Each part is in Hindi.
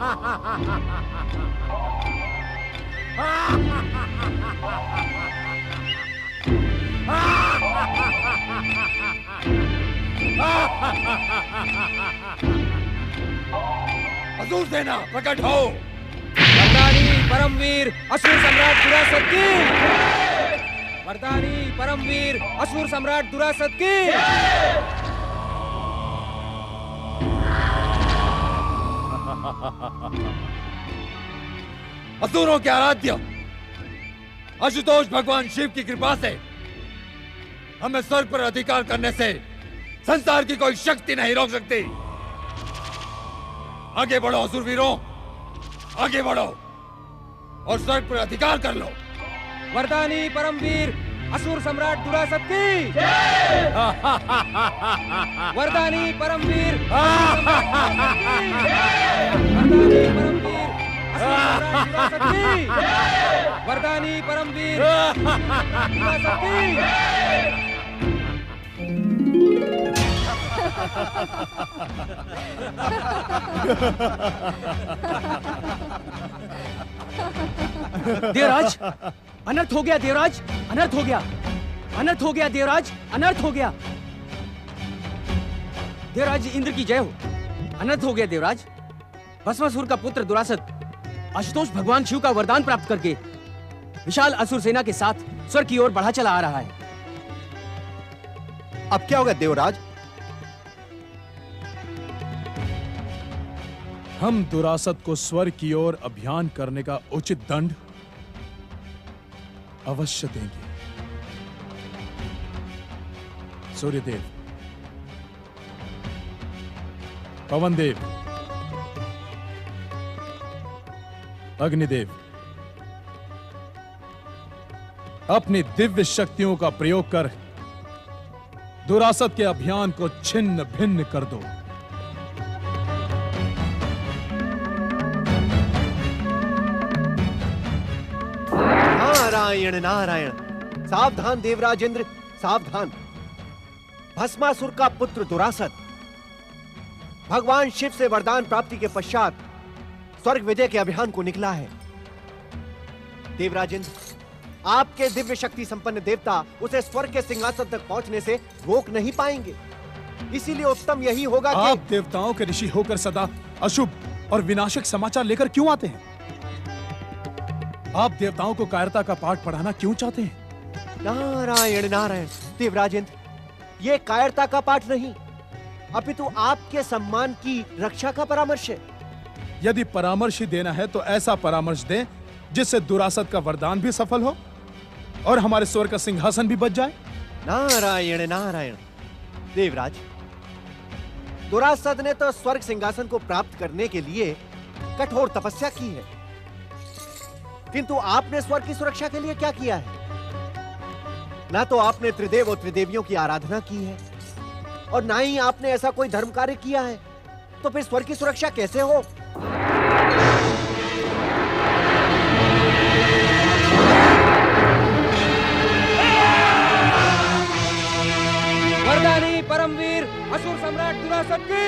असुर सेना प्रकट हो। वरदानी परमवीर असुर सम्राट दुरासत की। वरदानी परमवीर असुर सम्राट दुरासत की। असुरों के आराध्य आशुतोष भगवान शिव की कृपा से हमें स्वर्ग पर अधिकार करने से संसार की कोई शक्ति नहीं रोक सकती। आगे बढ़ो असुर वीरों, आगे बढ़ो और स्वर्ग पर अधिकार कर लो। वरदानी परमवीर असुर सम्राट दुरासत की। वरदानी परमवीर वरदानी परमवीर दुरासत की। वरदानी परमवीर दुरासत की। देवराज, अनर्थ हो गया देवराज, अनर्थ हो गया, अनर्थ हो गया देवराज, अनर्थ हो गया। देवराज इंद्र की जय हो। अनर्थ हो गया देवराज। भस्मासुर का पुत्र दुरासत आशुतोष भगवान शिव का वरदान प्राप्त करके विशाल असुर सेना के साथ स्वर्ग की ओर बढ़ा चला आ रहा है। अब क्या होगा देवराज? हम दुरासत को स्वर्ग की ओर अभियान करने का उचित दंड अवश्य देंगे। सूर्यदेव, पवनदेव, अग्निदेव, अपनी दिव्य शक्तियों का प्रयोग कर दुरासत के अभियान को छिन्न भिन्न कर दो। नारायण नारायण। सावधान देवराज इंद्र, सावधान। भस्मासुर का पुत्र दुरासत भगवान शिव से वरदान प्राप्ति के पश्चात स्वर्ग विजय के अभियान को निकला है। देवराज इंद्र, आपके दिव्य शक्ति संपन्न देवता उसे स्वर्ग के सिंहासन तक पहुंचने से रोक नहीं पाएंगे। इसीलिए उत्तम यही होगा कि आप देवताओं के ऋषि होकर सदा अशुभ और विनाशक समाचार लेकर क्यों आते हैं? आप देवताओं को कायरता का पाठ पढ़ाना क्यों चाहते हैं? नारायण नारायण। देवराज इंद्र, ये कायरता का पाठ नहीं, अपितु आपके सम्मान की रक्षा का परामर्श है। यदि परामर्श ही देना है तो ऐसा परामर्श दें जिससे दुरासत का वरदान भी सफल हो और हमारे स्वर्ग का सिंहासन भी बच जाए। नारायण नारायण। देवराज, दुरासत ने तो स्वर्ग सिंहासन को प्राप्त करने के लिए कठोर तपस्या की है, किंतु आपने स्वर्ग की सुरक्षा के लिए क्या किया है? ना तो आपने त्रिदेव और त्रिदेवियों की आराधना की है और ना ही आपने ऐसा कोई धर्म कार्य किया है, तो फिर स्वर्ग की सुरक्षा कैसे हो? वरदानी परमवीर असुर सम्राट दुरासत की।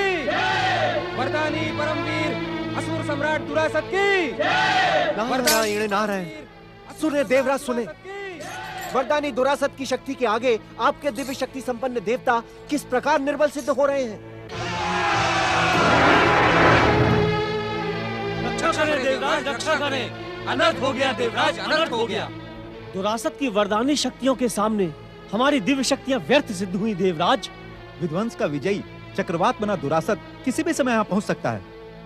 वरदानी परमवीर असुर सम्राट दुरासत की। नारायण नारायण। सुने देवराज, सुने। वरदानी दुरासत की शक्ति के आगे आपके दिव्य शक्ति संपन्न देवता किस प्रकार निर्बल सिद्ध हो रहे हैं। रक्षा करें देवराज, रक्षा करें। अनर्थ हो गया देवराज, अनर्थ हो गया। दुरासत की वरदानी शक्तियों के सामने हमारी दिव्य शक्तियां व्यर्थ सिद्ध हुई देवराज। विध्वंस का विजयी चक्रवात बना दुरासत किसी भी समय यहाँ पहुँच सकता है।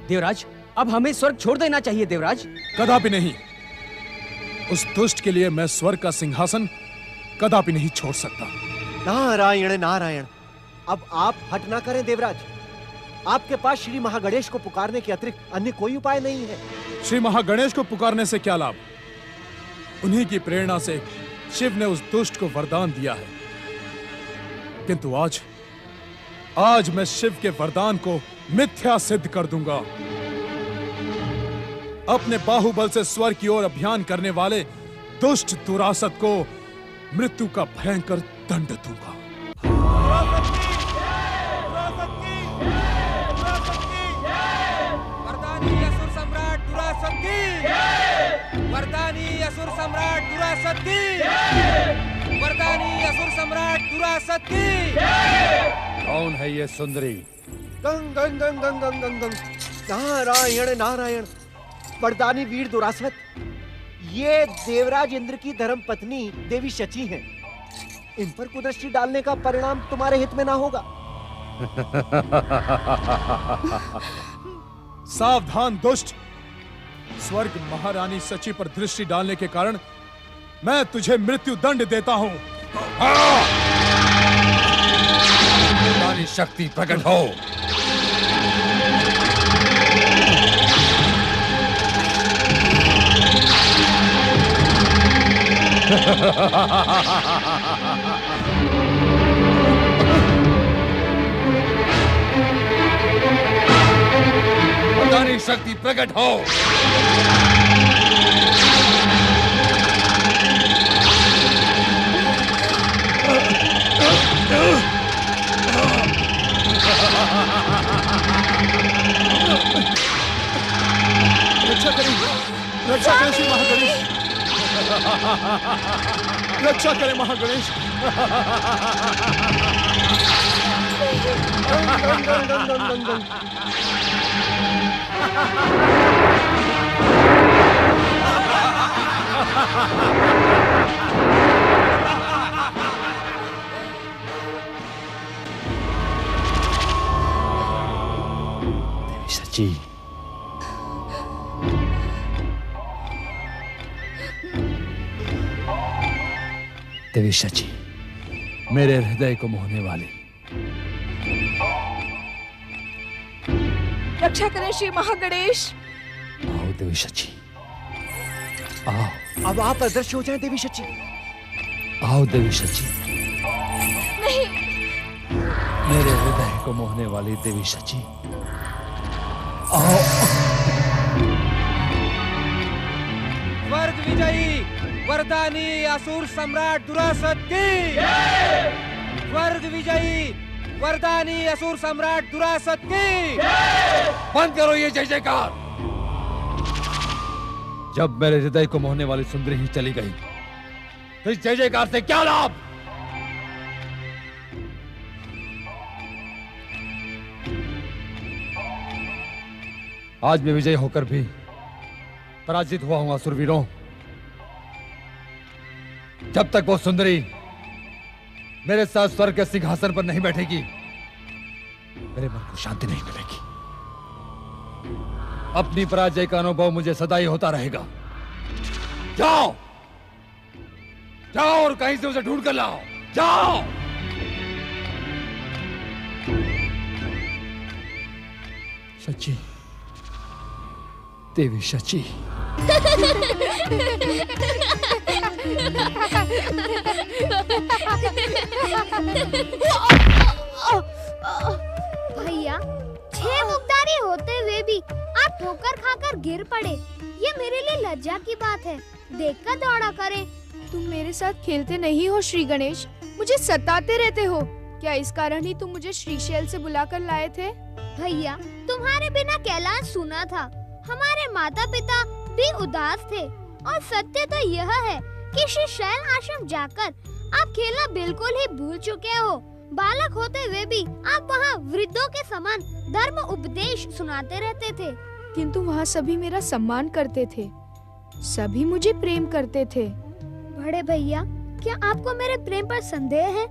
देवराज, अब हमें स्वर्ग छोड़ देना चाहिए देवराज। कदापि नहीं। उस दुष्ट के लिए मैं स्वर्ग का सिंहासन कदापि नहीं छोड़ सकता। नारायण नारायण। अब आप हट ना करें देवराज। आपके पास श्री महागणेश को पुकारने के अतिरिक्त अन्य कोई उपाय नहीं है। श्री महागणेश को पुकारने से क्या लाभ? उन्हीं की प्रेरणा से शिव ने उस दुष्ट को वरदान दिया है, किंतु आज मैं शिव के वरदान को मिथ्या सिद्ध कर दूंगा। अपने बाहुबल से स्वर्ग की ओर अभियान करने वाले दुष्ट दुरासत को मृत्यु का भयंकर दंड दूंगा। वरदानी असुर वरदानी असुर सम्राट दुरासत की वरदानी असुर सम्राट दुरासत की कौन है ये सुंदरी? गंग गंग गंग गंग गंग गंग गंग। नारायण नारायण। वरदानी वीर दुरासत, ये देवराज इंद्र की धर्म पत्नी देवी शची हैं। इन पर कुदृष्टि डालने का परिणाम तुम्हारे हित में ना होगा। सावधान दुष्ट! स्वर्ग महारानी सची पर दृष्टि डालने के कारण मैं तुझे मृत्यु दंड देता हूं। वरदानी शक्ति प्रकट हो। वरदानी शक्ति प्रकट हो। रक्षा करें श्री महागणेश। रक्षा करें महागणेश। गंग गंग गंग गंग गंग गंग। सची, देवी शची, मेरे हृदय को मोहने वाली। रक्षा करें श्री महागणेश। आओ देवी शची, आओ। अब आप अदृश्य हो जाएं देवी शची। आओ देवी शची, नहीं, मेरे हृदय को मोहने वाली देवी शची, आओ। स्वर्ग विजयी वरदानी असुर सम्राट दुरासत की स्वर्ग विजयी वरदानी असुर सम्राट दुरासत की। बंद करो ये जय जयकार। जब मेरे हृदय को मोहने वाली सुंदरी ही चली गई तो इस जय जयकार से क्या लाभ? आज मैं विजय होकर भी पराजित हुआ हूं असुरवीरों। जब तक वो सुंदरी मेरे साथ स्वर्ग के सिंहासन पर नहीं बैठेगी मेरे मन को शांति नहीं मिलेगी। अपनी पराजय का अनुभव मुझे सदा ही होता रहेगा। जाओ जाओ और कहीं से उसे ढूंढ कर लाओ। जाओ। शची, देवी शची, भैया, 6 मुक्तारी होते हुए भी आप ठोकर खाकर गिर पड़े, ये मेरे लिए लज्जा की बात है। देखकर दौड़ा करें। तुम मेरे साथ खेलते नहीं हो श्री गणेश, मुझे सताते रहते हो। क्या इस कारण ही तुम मुझे श्रीशैल से बुलाकर लाए थे? भैया, तुम्हारे बिना कैलाश सुना था। हमारे माता पिता भी उदास थे और सत्य तो यह है कि श्रीशैल आश्रम जाकर आप खेलना बिल्कुल ही भूल चुके हो। बालक होते हुए भी आप वहाँ वृद्धों के समान धर्म उपदेश सुनाते रहते थे। किंतु वहाँ सभी मेरा सम्मान करते थे, सभी मुझे प्रेम करते थे। बड़े भैया, क्या आपको मेरे प्रेम पर संदेह है?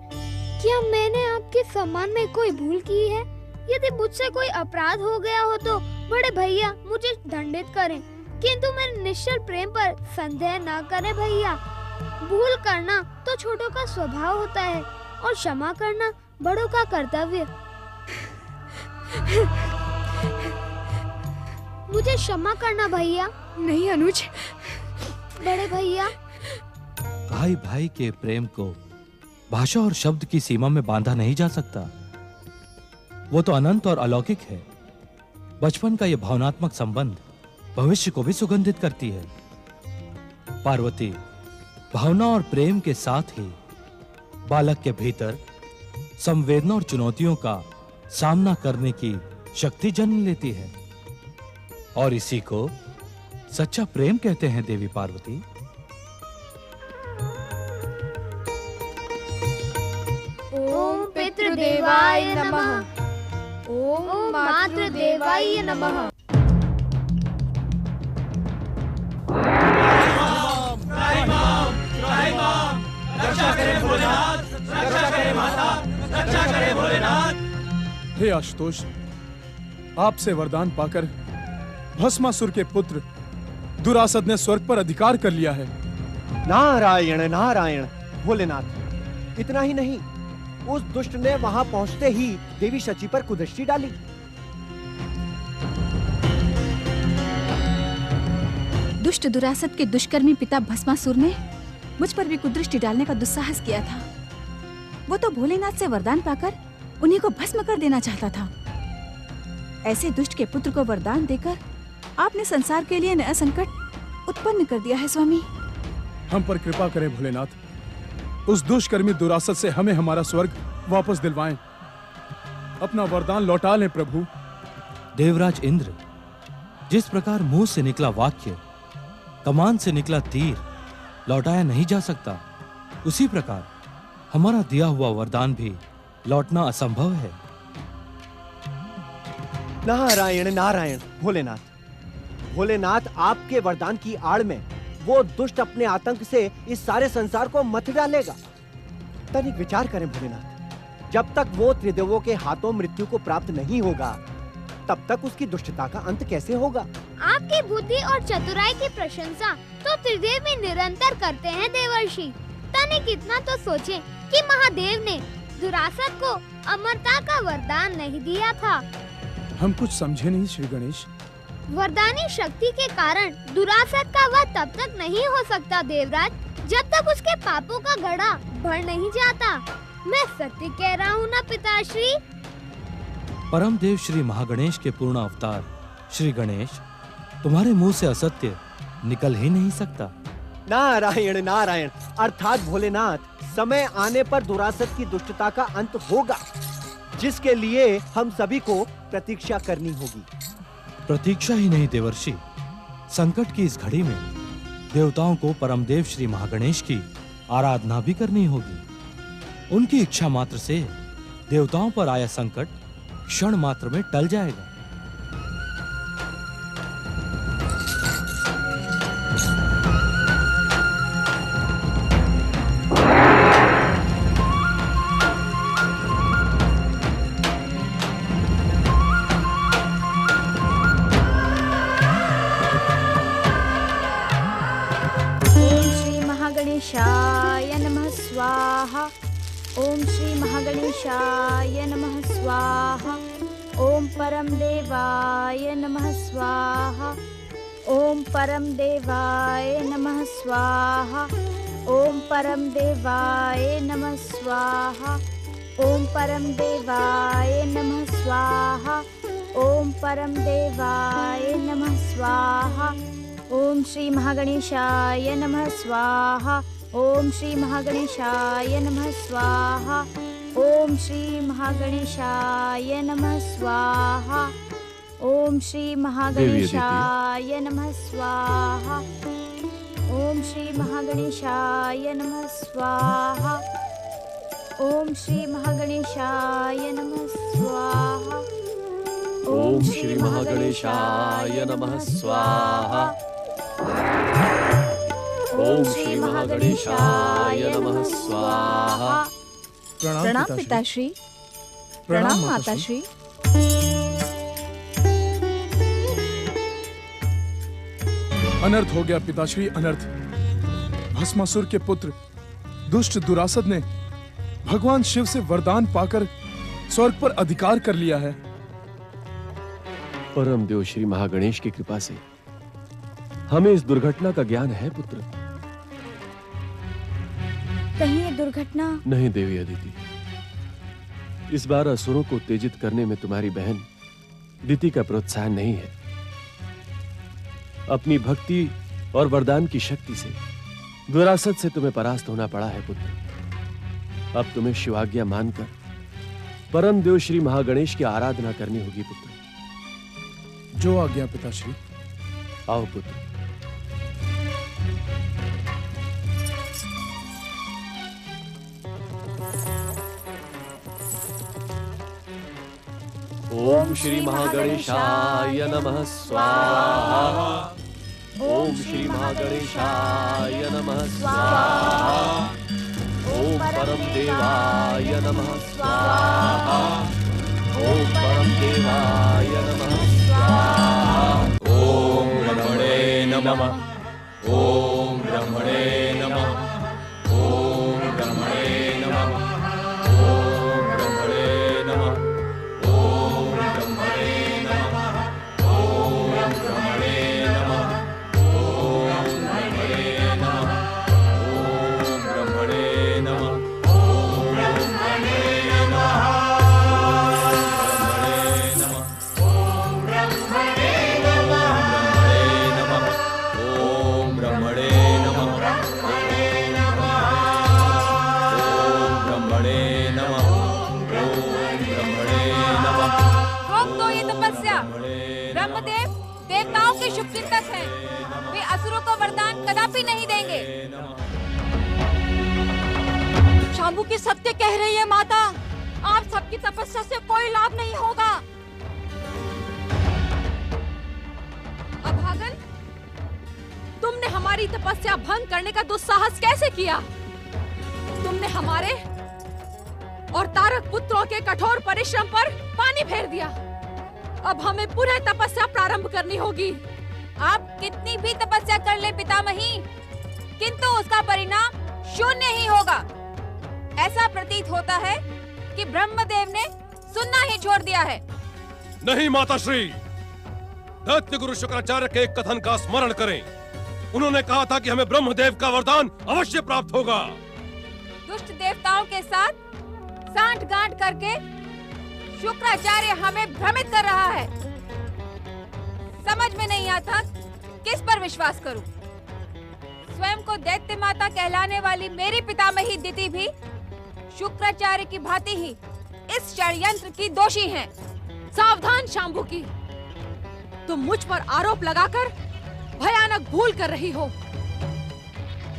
क्या मैंने आपके सम्मान में कोई भूल की है? यदि मुझसे कोई अपराध हो गया हो तो बड़े भैया मुझे दंडित करें, किंतु मेरे निश्चल प्रेम पर संदेह न करें भैया। भूल करना तो छोटों का स्वभाव होता है और क्षमा करना बड़ों का कर्तव्य। मुझे क्षमा करना भैया। नहीं अनुज। बड़े भैया, भाई भाई के प्रेम को भाषा और शब्द की सीमा में बांधा नहीं जा सकता। वो तो अनंत और अलौकिक है। बचपन का यह भावनात्मक संबंध भविष्य को भी सुगंधित करती है। पार्वती, भावना और प्रेम के साथ ही बालक के भीतर संवेदना और चुनौतियों का सामना करने की शक्ति जन्म लेती है और इसी को सच्चा प्रेम कहते हैं देवी पार्वती। ओम पितृदेवाय नमः। ओम मातृदेवाय नमः। हे आशुतोष, आपसे वरदान पाकर भस्मासुर के पुत्र दुरासद ने स्वर्ग पर अधिकार कर लिया है। नारायण नारायण भोलेनाथ। इतना ही नहीं, उस दुष्ट ने वहां पहुंचते ही देवी शची पर कुदृष्टि डाली। दुष्ट दुरासद के दुष्कर्मी पिता भस्मासुर ने मुझ पर भी कुदृष्टि डालने का दुस्साहस किया था। वो तो भोलेनाथ से वरदान पाकर उन्हीं को भस्म कर देना चाहता था। ऐसे दुष्ट के पुत्र को वरदान देकर आपने संसार के लिए नया संकट उत्पन्न कर दिया है स्वामी। हम पर कृपा करें भोलेनाथ। उस दुष्कर्मी दुरासद से हमें हमारा स्वर्ग वापस दिलवाएं। अपना वरदान लौटा लें प्रभु। देवराज इंद्र, जिस प्रकार मुंह से निकला वाक्य, कमान से निकला तीर लौटाया नहीं जा सकता, उसी प्रकार हमारा दिया हुआ वरदान भी लौटना असंभव है। नारायण नारायण भोलेनाथ। भोलेनाथ, आपके वरदान की आड़ में वो दुष्ट अपने आतंक से इस सारे संसार को मथ डालेगा। तनिक विचार करें भोलेनाथ। जब तक वो त्रिदेवों के हाथों मृत्यु को प्राप्त नहीं होगा, तब तक उसकी दुष्टता का अंत कैसे होगा? आपकी बुद्धि और चतुराई की प्रशंसा तो त्रिदेव भी निरंतर करते हैं देवर्षि। तनिक इतना तो सोचें कि महादेव ने दुरासद को अमरता का वरदान नहीं दिया था। हम कुछ समझे नहीं श्री गणेश। वरदानी शक्ति के कारण दुरासद का वध तब तक नहीं हो सकता देवराज, जब तक उसके पापों का घड़ा भर नहीं जाता। मैं सत्य कह रहा हूँ ना पिताश्री? परम देव श्री महागणेश के पूर्ण अवतार श्री गणेश, तुम्हारे मुंह से असत्य निकल ही नहीं सकता। नारायण नारायण। अर्थात भोलेनाथ, समय आने पर दुरासद की दुष्टता का अंत होगा, जिसके लिए हम सभी को प्रतीक्षा करनी होगी। प्रतीक्षा ही नहीं देवर्षि, संकट की इस घड़ी में देवताओं को परमदेव श्री महागणेश की आराधना भी करनी होगी। उनकी इच्छा मात्र से देवताओं पर आया संकट क्षण मात्र में टल जाएगा। महागणेशाय नमः स्वाहा। ओम श्री महागणेशाय नमः स्वाहा। ओम परम देवाय नमः स्वाहा। ओम परम देवाय नमः स्वाहा। ओम परम देवाय नमः स्वाहा। ओम परम देवाय नमः स्वाहा। ओम परम देवाय नमः स्वाहा। ओम श्री महागणेशाय नमः स्वाहा। ओम श्री महागणेशाय नमः स्वाहा। ओम श्री महागणेशाय नमः स्वाहा। ओम श्री महागणेशाय नमः स्वाहा। ओम श्री महागणेशाय नमः स्वाहा। ओम श्री महागणेशाय नमः स्वाहा। ओम श्री महागणेशाय नमः स्वाहा। ओम श्री महागणेशाय नमः स्वाहा। प्रणाम पिताश्री। प्रणाम माताश्री। अनर्थ हो गया पिताश्री, अनर्थ। भस्मासुर के पुत्र दुष्ट दुरासद ने भगवान शिव से वरदान पाकर स्वर्ग पर अधिकार कर लिया है। परम देव श्री महागणेश की कृपा से हमें इस दुर्घटना का ज्ञान है पुत्र। कहीं ये दुर्घटना नहीं देवी अदिति, इस बार असुरों को उत्तेजित करने में तुम्हारी बहन दिति का प्रोत्साहन नहीं है। अपनी भक्ति और वरदान की शक्ति से दुरासद से तुम्हें परास्त होना पड़ा है पुत्र। अब तुम्हें शिवाज्ञा मानकर परम देव श्री महागणेश की आराधना करनी होगी पुत्र। जो आज्ञा पिताश्री। आओ पुत्र। ओम श्री महागणेशाय नमः स्वाहा। ओम श्री महागणेशाय नमः स्वाहा। ओम परम देवाय नमः स्वाहा। ओम परम देवाय नमः स्वाहा। ओम ब्रह्मणे नमः। ओम ब्रह्मणे नमः। ओम ब्रह्मणे नमः। ओम ब्रह्मणे नमः। ओम ब्रह्मणे नमः। ओम ब्रह्मणे नमः। ओम ब्रह्मणे नमः। ओम ब्रह्मणे नमः। ओम ब्रह्मणे ब्रह्मदेव देवताओं के शुभ चिंतक हैं। वे असुरों को वरदान कदापि नहीं देंगे। शांभू की सत्य कह रही है माता, आप सबकी तपस्या से कोई लाभ नहीं होगा। अभागन, तुमने हमारी तपस्या भंग करने का दुस्साहस कैसे किया? तुमने हमारे और तारक पुत्रों के कठोर परिश्रम पर पानी फेर दिया। अब हमें पुनः तपस्या प्रारंभ करनी होगी। आप कितनी भी तपस्या कर ले पितामही, किंतु उसका परिणाम शून्य ही होगा। ऐसा प्रतीत होता है कि ब्रह्मदेव ने सुनना ही छोड़ दिया है। नहीं माताश्री, दैत्य गुरु शुक्राचार्य के एक कथन का स्मरण करें। उन्होंने कहा था कि हमें ब्रह्मदेव का वरदान अवश्य प्राप्त होगा। दुष्ट देवताओं के साथ सांठ-गांठ करके शुक्राचार्य हमें भ्रमित कर रहा है। समझ में नहीं आता किस पर विश्वास करूं। स्वयं को दैत्य माता कहलाने वाली मेरी पितामही दिति भी शुक्राचार्य की भांति ही इस षड्यंत्र की दोषी हैं। सावधान शांभुकी, तुम मुझ पर आरोप लगाकर भयानक भूल कर रही हो।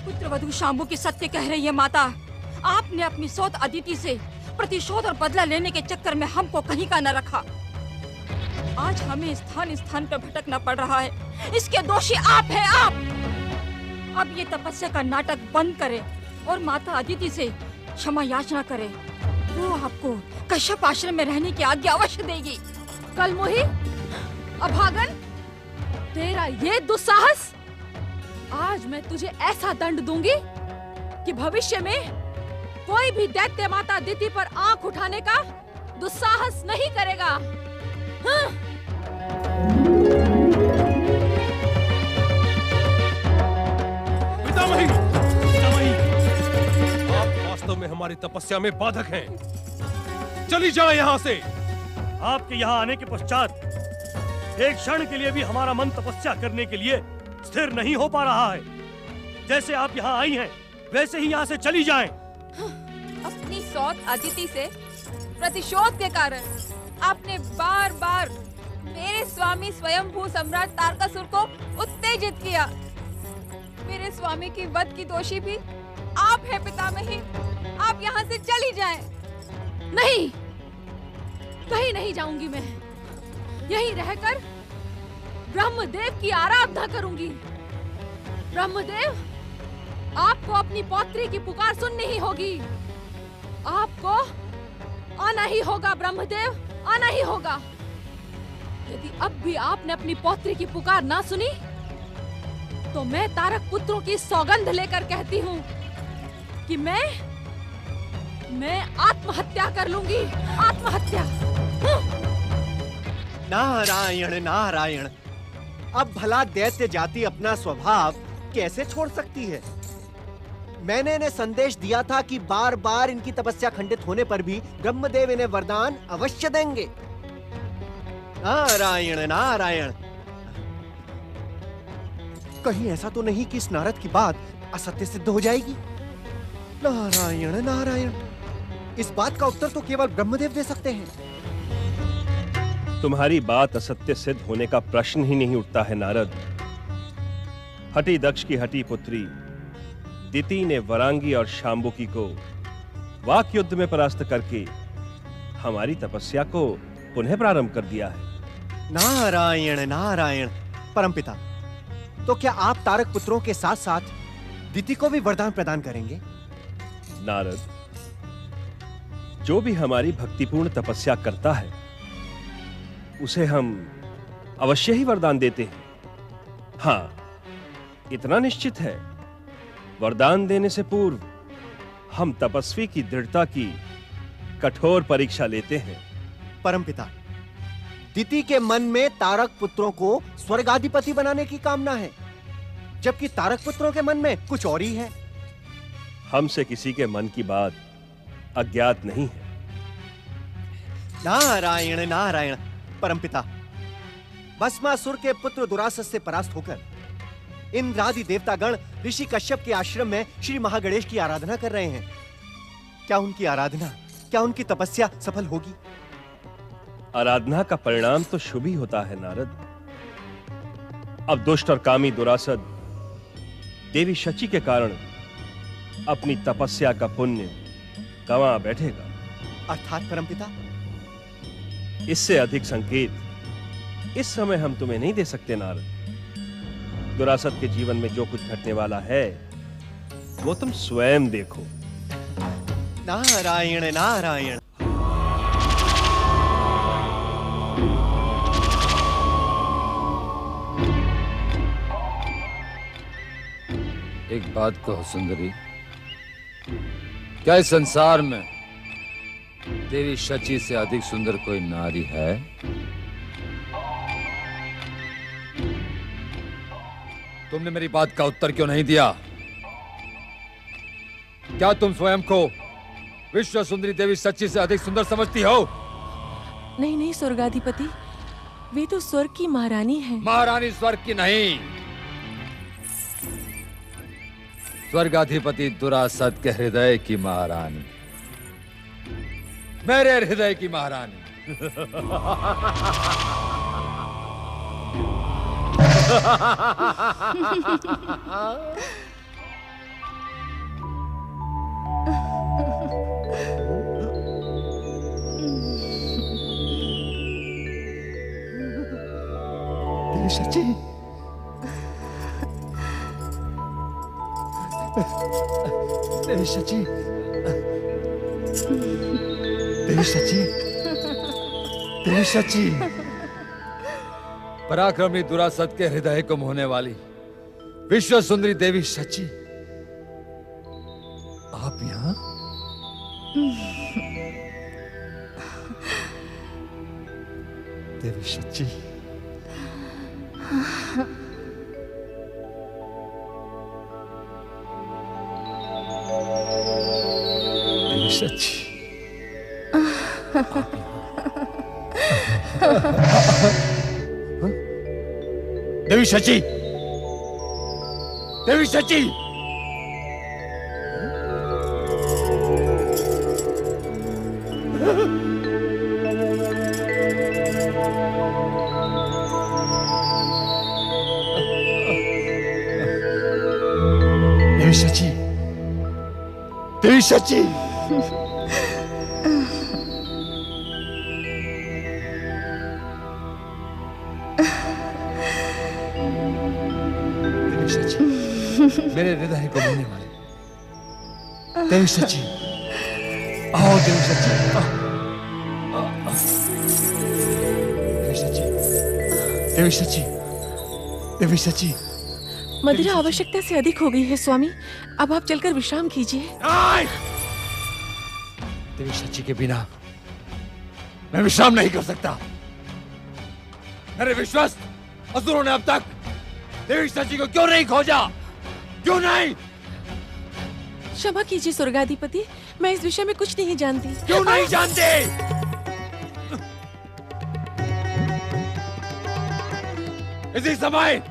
पुत्रवधू शांभू की सत्य कह रही है माता। आपने अपनी सौत अदिति से प्रतिशोध और बदला लेने के चक्कर में हमको कहीं का न रखा। आज हमें स्थान स्थान पर भटकना पड़ रहा है। इसके दोषी आप हैं, आप। अब ये तपस्या का नाटक बंद करें और माता अदिति से क्षमा याचना करें। वो आपको कश्यप आश्रम में रहने की आज्ञा अवश्य देगी। कलमोही, अभागन, तेरा ये दुस्साहस, आज मैं तुझे ऐसा दंड दूंगी कि भविष्य में कोई भी दैत्य माता दिति पर आंख उठाने का दुस्साहस नहीं करेगा। हाँ? पितामही, पितामही, आप वास्तव में हमारी तपस्या में बाधक हैं। चली जाएं यहाँ से। आपके यहाँ आने के पश्चात एक क्षण के लिए भी हमारा मन तपस्या करने के लिए स्थिर नहीं हो पा रहा है। जैसे आप यहाँ आई हैं, वैसे ही यहाँ से चली जाएं। अपनी सौत अदिति से प्रतिशोध के कारण आपने बार बार मेरे स्वामी स्वयंभू सम्राट तारकासुर को उत्तेजित किया। मेरे स्वामी की वध की दोषी भी आप हैं पितामही। आप यहाँ से चली जाएं। नहीं, कहीं नहीं जाऊंगी मैं। यहीं रहकर ब्रह्मदेव की आराधना करूंगी। ब्रह्मदेव, आपको अपनी पौत्री की पुकार सुननी ही होगी। आपको आना ही होगा ब्रह्मदेव, आना ही होगा। यदि अब भी आपने अपनी पौत्री की पुकार ना सुनी, तो मैं तारक पुत्रों की सौगंध लेकर कहती हूँ कि मैं आत्महत्या कर लूंगी। आत्महत्या। नारायण नारायण, अब भला दैत्य जाति अपना स्वभाव कैसे छोड़ सकती है? मैंने इन्हें संदेश दिया था कि बार बार इनकी तपस्या खंडित होने पर भी ब्रह्मदेव इन्हें वरदान अवश्य देंगे। नारायण नारायण, कहीं ऐसा तो नहीं कि इस नारद की बात असत्य सिद्ध हो जाएगी? नारायण नारायण, इस बात का उत्तर तो केवल ब्रह्मदेव दे सकते हैं। तुम्हारी बात असत्य सिद्ध होने का प्रश्न ही नहीं उठता है नारद। हठी दक्ष की हठी पुत्री दिति ने वरांगी और शांबुकी को वाक युद्ध में परास्त करके हमारी तपस्या को पुनः प्रारंभ कर दिया है। नारायण नारायण। परमपिता, तो क्या आप तारक पुत्रों के साथ साथ दिति को भी वरदान प्रदान करेंगे? नारद, जो भी हमारी भक्तिपूर्ण तपस्या करता है उसे हम अवश्य ही वरदान देते हैं। हाँ, इतना निश्चित है, वरदान देने से पूर्व हम तपस्वी की दृढ़ता की कठोर परीक्षा लेते हैं। परमपिता, दिति के मन में तारक पुत्रों को स्वर्गाधिपति बनाने की कामना है, जबकि तारक पुत्रों के मन में कुछ और ही है। हमसे किसी के मन की बात अज्ञात नहीं है। नारायण नारायण। परमपिता, भस्मासुर के पुत्र दुरासत से परास्त होकर इंद्रादि देवतागण ऋषि कश्यप के आश्रम में श्री महागणेश की आराधना कर रहे हैं। क्या उनकी आराधना, क्या उनकी तपस्या सफल होगी? आराधना का परिणाम तो शुभ ही होता है नारद। अब दुष्ट और कामी दुरासद देवी शची के कारण अपनी तपस्या का पुण्य गंवा बैठेगा। अर्थात परमपिता, इससे अधिक संकेत इस समय हम तुम्हें नहीं दे सकते नारद। दुरासद के जीवन में जो कुछ घटने वाला है वो तुम स्वयं देखो। नारायण नारायण। एक बात कहो सुंदरी, क्या इस संसार में तेरी शची से अधिक सुंदर कोई नारी है? तुमने मेरी बात का उत्तर क्यों नहीं दिया? क्या तुम स्वयं को विश्व सुंदरी देवी शची से अधिक सुंदर समझती हो? नहीं नहीं स्वर्गाधिपति, वे तो स्वर्ग की महारानी है। महारानी स्वर्ग की नहीं, स्वर्गाधिपति दुरासत के हृदय की महारानी, मेरे हृदय की महारानी। देवी शची, देवी शची, देवी शची, देवी शची। पराक्रमी दुरासत के हृदय को मोहने वाली विश्व सुंदरी देवी शची, आप यहाँ? देवी शची, देवी शची, देवी शची, देवी शची, देवी शची, देवी शची। मेरे हृदय को मोहने वाली देवी शची, आओ देवी शची, देवी शची, देवी शची, देवी शची। मदिरा आवश्यकता से अधिक हो गई है स्वामी, अब आप चलकर विश्राम कीजिए। देवी शची के बिना मैं विश्राम नहीं कर सकता। मेरे विश्वास असुरों ने अब तक देवी शची को क्यों नहीं खोजा? क्यों नहीं? क्षमा कीजिए स्वर्गाधिपति, मैं इस विषय में कुछ नहीं जानती। क्यों नहीं जानते? इसी समय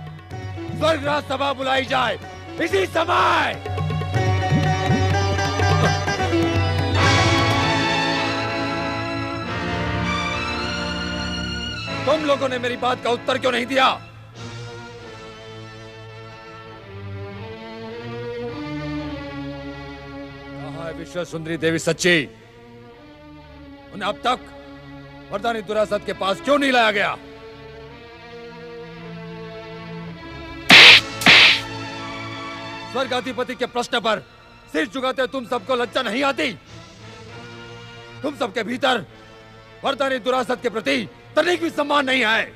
स्वर्गराज सभा बुलाई जाए, इसी समय। तुम लोगों ने मेरी बात का उत्तर क्यों नहीं दिया? कहाँ है विश्व सुंदरी देवी सच्ची? उन्हें अब तक वरदानी दुरासत के पास क्यों नहीं लाया गया? स्वर्गाधिपति के प्रश्न पर सिर झुकाते तुम सबको लज्जा नहीं आती? तुम सबके भीतर वरदानी दुरासत के प्रति तनिक भी सम्मान नहीं है।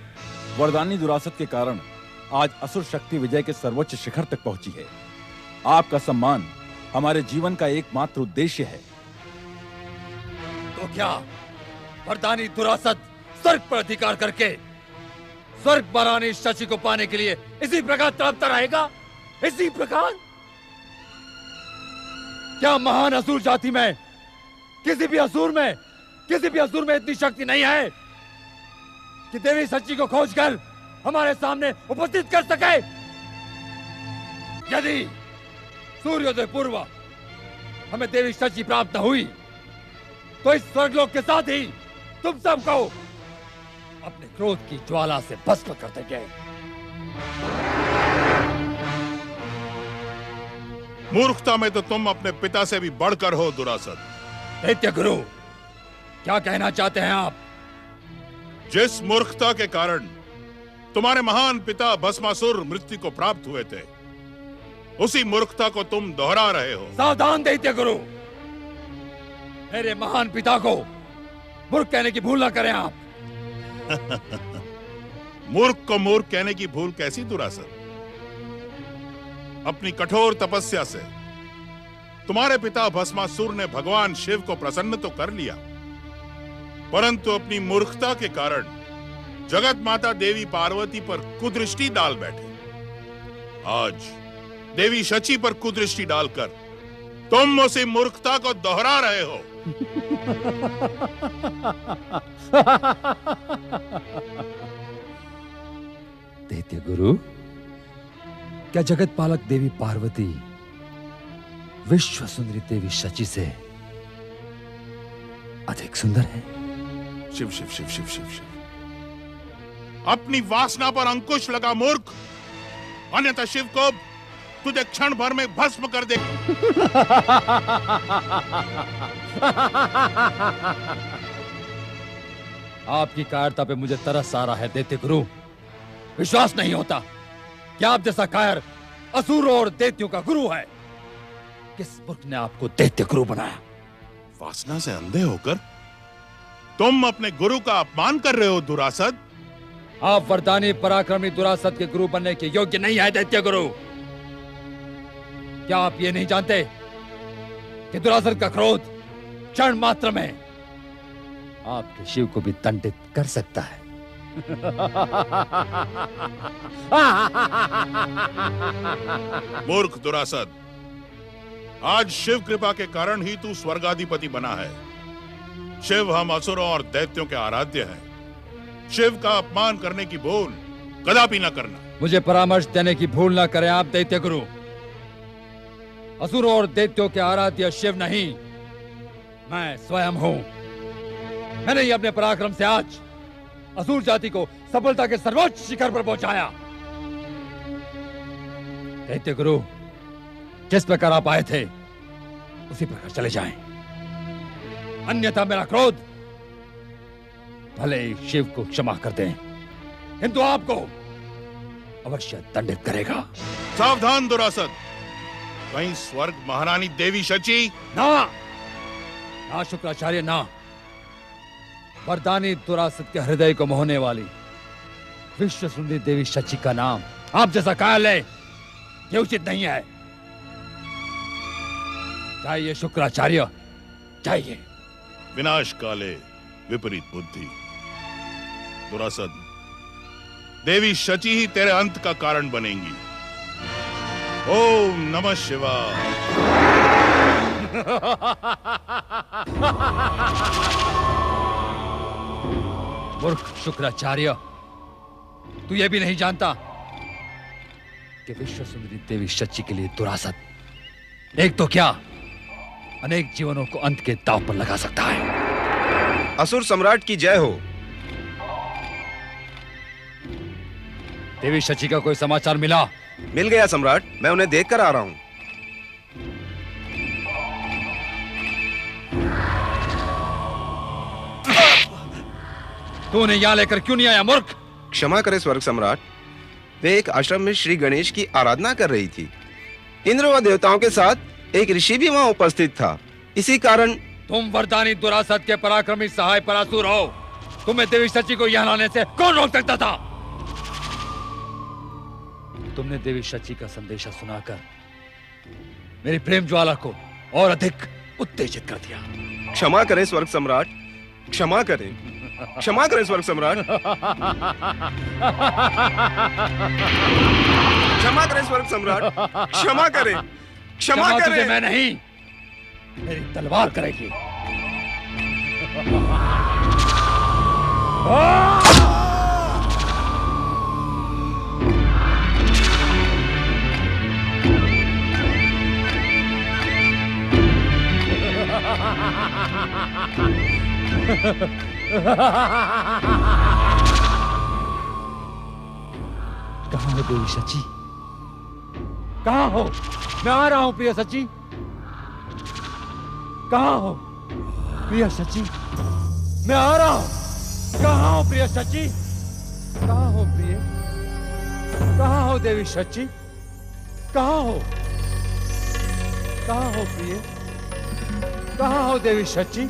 वरदानी दुरासत के कारण आज असुर शक्ति विजय के सर्वोच्च शिखर तक पहुंची है। आपका सम्मान हमारे जीवन का एकमात्र उद्देश्य है। तो क्या वरदानी दुरासत स्वर्ग पर अधिकार करके स्वर्ग महारानी शची को पाने के लिए इसी प्रकार तड़पता रहेगा? इसी प्रकार? क्या महान असुर जाति में किसी भी असुर में इतनी शक्ति नहीं है कि देवी शची को खोजकर हमारे सामने उपस्थित कर सके? यदि सूर्योदय पूर्व हमें देवी शची प्राप्त न हुई तो इस स्वर्गलोक के साथ ही तुम सबको अपने क्रोध की ज्वाला से भस्म कर देंगे। मूर्खता में तो तुम अपने पिता से भी बढ़कर हो दुरासत। दैत्य गुरु, क्या कहना चाहते हैं आप? जिस मूर्खता के कारण तुम्हारे महान पिता भस्मासुर मृत्यु को प्राप्त हुए थे, उसी मूर्खता को तुम दोहरा रहे हो। सावधान दैत्य गुरु, मेरे महान पिता को मूर्ख कहने की भूल ना करें आप। मूर्ख को मूर्ख कहने की भूल कैसी दुरासत? अपनी कठोर तपस्या से तुम्हारे पिता भस्मासुर ने भगवान शिव को प्रसन्न तो कर लिया, परंतु अपनी मूर्खता के कारण जगत माता देवी पार्वती पर कुदृष्टि डाल बैठे। आज देवी शची पर कुदृष्टि डालकर तुम उसी मूर्खता को दोहरा रहे हो। दैत्य गुरु, क्या जगत पालक देवी पार्वती विश्व सुंदरी देवी शची से अधिक सुंदर है? शिव शिव शिव शिव शिव शिव। अपनी वासना पर अंकुश लगा मूर्ख, अन्यथा शिव को तुझे क्षण भर में भस्म कर दे। आपकी कायरता पे मुझे तरस आ रहा है दैत्य गुरु। विश्वास नहीं होता कि आप जैसा कायर असुरों और दैत्यों का गुरु है। किस मूर्ख ने आपको दैत्य गुरु बनाया? वासना से अंधे होकर तुम अपने गुरु का अपमान कर रहे हो दुरासत। आप वरदानी पराक्रमी दुरासत के गुरु बनने के योग्य नहीं है दैत्य गुरु। क्या आप ये नहीं जानते कि दुरासत का क्रोध क्षण मात्र में आपके शिव को भी दंडित कर सकता है? मूर्ख दुरासत, आज शिव कृपा के कारण ही तू स्वर्गाधिपति बना है। शिव हम असुरों और दैत्यों के आराध्य हैं। शिव का अपमान करने की भूल कदापि न करना। मुझे परामर्श देने की भूल ना करें आप दैत्य गुरु। असुरों और दैत्यों के आराध्य शिव नहीं, मैं स्वयं हूं। मैंने ही अपने पराक्रम से आज असुर जाति को सफलता के सर्वोच्च शिखर पर पहुंचाया। दैत्य गुरु, जिस प्रकार आप आए थे उसी प्रकार चले जाएं, अन्यथा मेरा क्रोध भले ही शिव को क्षमा कर दें, किंतु आपको अवश्य दंडित करेगा। सावधान दुरासत, कहीं स्वर्ग महारानी देवी शची ना शुक्राचार्य ना। वरदानी दुरासत के हृदय को मोहने वाली विश्व सुंदरी देवी शची का नाम आप जैसा कायल है ये उचित नहीं है। चाहिए शुक्राचार्य, चाहिए। विनाश काले विपरीत बुद्धि। दुरासत, देवी शची ही तेरे अंत का कारण बनेंगी। ओम नमः शिवाय। मूर्ख शुक्राचार्य, तू ये भी नहीं जानता कि विश्व सुंदरी देवी शची के लिए दुरासत एक तो क्या अनेक जीवनों को अंत के दांव पर लगा सकता है। असुर सम्राट की जय हो। देवी शची का कोई समाचार मिला? मिल गया सम्राट, मैं उन्हें देखकर आ रहा हूं। तू उन्हें यहाँ लेकर क्यों नहीं आया मूर्ख? क्षमा करे स्वर्ग सम्राट, वे एक आश्रम में श्री गणेश की आराधना कर रही थी। इंद्र व देवताओं के साथ एक ऋषि भी वहां उपस्थित था, इसी कारण। तुम वरदानी दुरासत के पराक्रमी सहाय परासुर हो। तुम्हें देवी शची को यहाँ लाने से कौन रोक सकता था? तुमने देवी शची का संदेशा सुनाकर मेरी प्रेम ज्वाला को और अधिक उत्तेजित कर दिया। क्षमा करें स्वर्ग सम्राट, क्षमा करें, क्षमा करें स्वर्ग सम्राट, क्षमा करें स्वर्ग सम्राट, क्षमा करें, क्षमा करें। तुझे मैं नहीं, मेरी तलवार करेगी। कहाँ हो देवी शची? कहाँ हो? मैं आ रहा हूं प्रिय शची। कहाँ हो प्रिय शची? मैं आ रहा हूं। कहाँ हो प्रिय शची? कहाँ हो प्रिय? कहाँ हो देवी शची? कहाँ हो? कहाँ हो प्रिय? कहाँ हो देवी शची?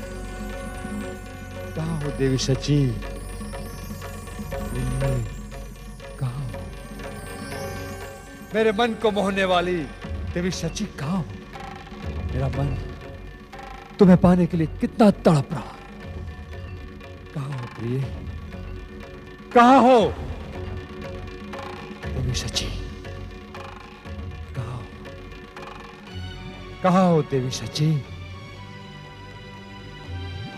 कहाँ हो देवी शची? कहाँ हो? मेरे मन को मोहने वाली देवी शची कहाँ हो? मेरा मन तुम्हें पाने के लिए कितना तड़प रहा है। कहाँ हो प्रिय? कहाँ हो देवी शची? कहाँ हो? कहाँ हो देवी शची?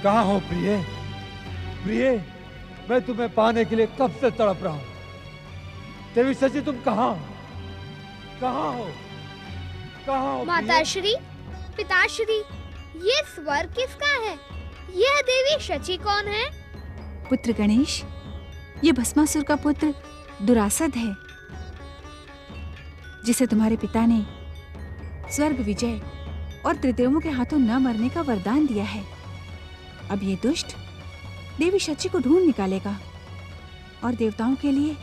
कहाँ हो प्रिय? प्रिय, मैं तुम्हें पाने के लिए कब से तड़प रहा हूं। देवी शची तुम कहाँ हो? कहाँ हो? कहाँ हो? माताश्री, पिताश्री, ये स्वर किसका है? यह देवी शची कौन है? पुत्र गणेश, ये भस्मासुर का पुत्र दुरासद है, जिसे तुम्हारे पिता ने स्वर्ग विजय और त्रिदेवों के हाथों न मरने का वरदान दिया है। अब ये दुष्ट देवी शची को ढूंढ निकालेगा और देवताओं के लिए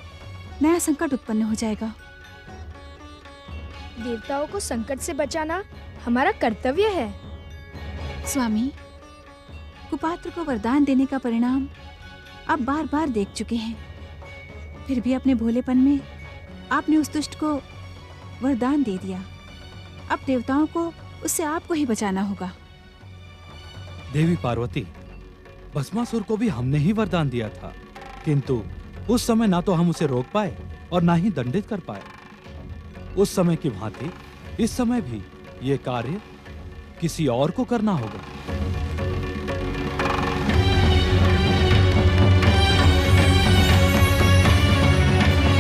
नया संकट उत्पन्न हो जाएगा। देवताओं को संकट से बचाना हमारा कर्तव्य है। स्वामी, कुपात्र को वरदान देने का परिणाम आप बार बार देख चुके हैं, फिर भी अपने भोलेपन में आपने उस दुष्ट को वरदान दे दिया। अब देवताओं को उससे आपको ही बचाना होगा। देवी पार्वती, भस्मासुर को भी हमने ही वरदान दिया था, किंतु उस समय ना तो हम उसे रोक पाए और ना ही दंडित कर पाए। उस समय की भांति इस समय भी ये कार्य किसी और को करना होगा।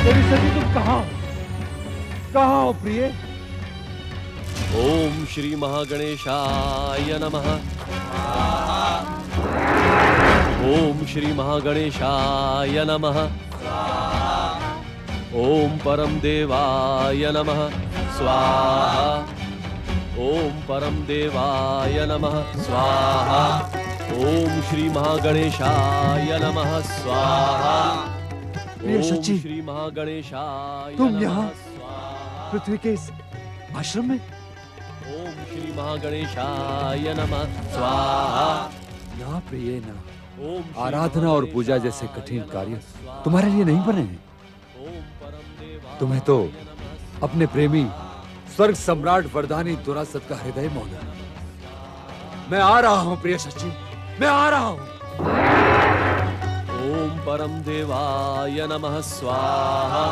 देवी शची तुम कहाँ हो? कहाँ हो प्रिय? ओम श्री महागणेशाय नमः। ओम श्री महागणेशाय नमः। ओम परम देवाय नमः स्वाहा। ओम परम देवाय नमः स्वाहा। ओम श्री महागणेशाय नमः स्वाहा। प्रिय शची, श्री महागणेशाय तुम यहाँ पृथ्वी के इस आश्रम में? ओम श्री महागणेशाय नमः स्वाहा। ना प्रिय ना, आराधना और पूजा जैसे कठिन कार्य तुम्हारे लिए नहीं बने हैं। तुम्हें तो अपने प्रेमी स्वर्ग सम्राट वरदानी दुरासत का हृदय मोहना। मैं आ रहा हूं प्रिय शची, मैं आ रहा हूं। ओम परम देवाय नमः स्वाहा।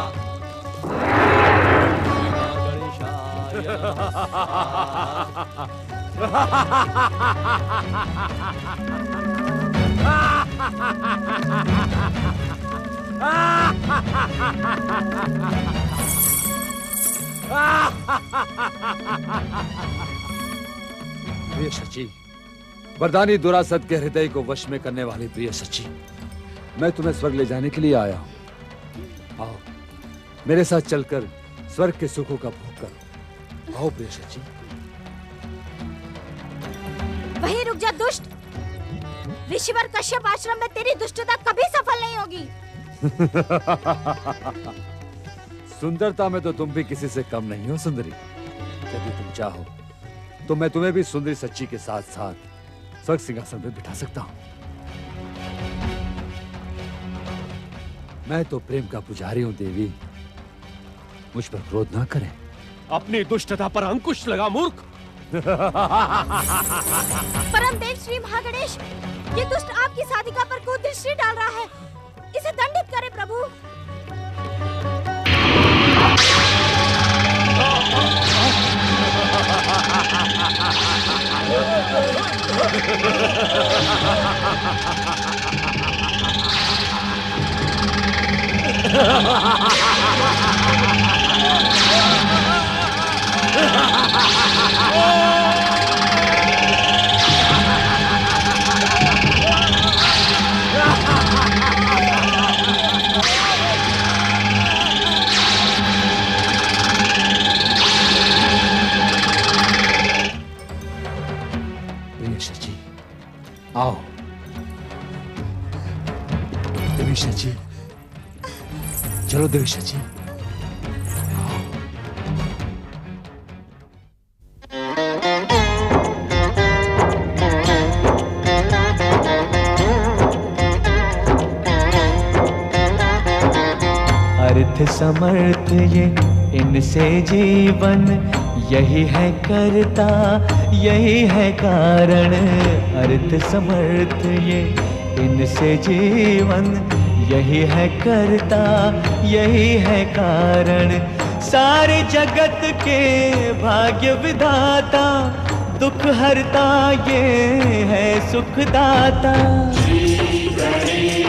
प्रिय शची, वरदानी दुरासत के हृदय को वश में करने वाली प्रिय शची, मैं तुम्हें स्वर्ग ले जाने के लिए आया हूं। आओ मेरे साथ चलकर स्वर्ग के सुखों का भोग करो। आओ प्रिय शची। वहीं रुक जा दुष्ट। ऋषिवर कश्यप आश्रम में तेरी दुष्टता कभी सफल नहीं होगी। सुंदरता में तो तुम भी किसी से कम नहीं हो सुंदरी। यदि तुम चाहो तो मैं तुम्हें भी सुंदरी सच्ची के साथ साथ स्वर्ग सिंहासन में बिठा सकता हूं। मैं तो प्रेम का पुजारी हूं देवी, मुझ पर क्रोध ना करें। अपनी दुष्टता पर अंकुश लगा मूर्ख। परमदेव श्री महागणेश, ये दुष्ट आपकी साधिका पर कुदृष्टि डाल रहा है, इसे दंडित करें प्रभु। आओ देवेश जी, चलो देवेश जी। अर्थ समर्थ ये इनसे जीवन, यही है करता यही है कारण। अर्थ समर्थ ये इनसे जीवन, यही है करता यही है कारण। सारे जगत के भाग्य विधाता, दुख हरता ये है सुखदाता। श्री गणेश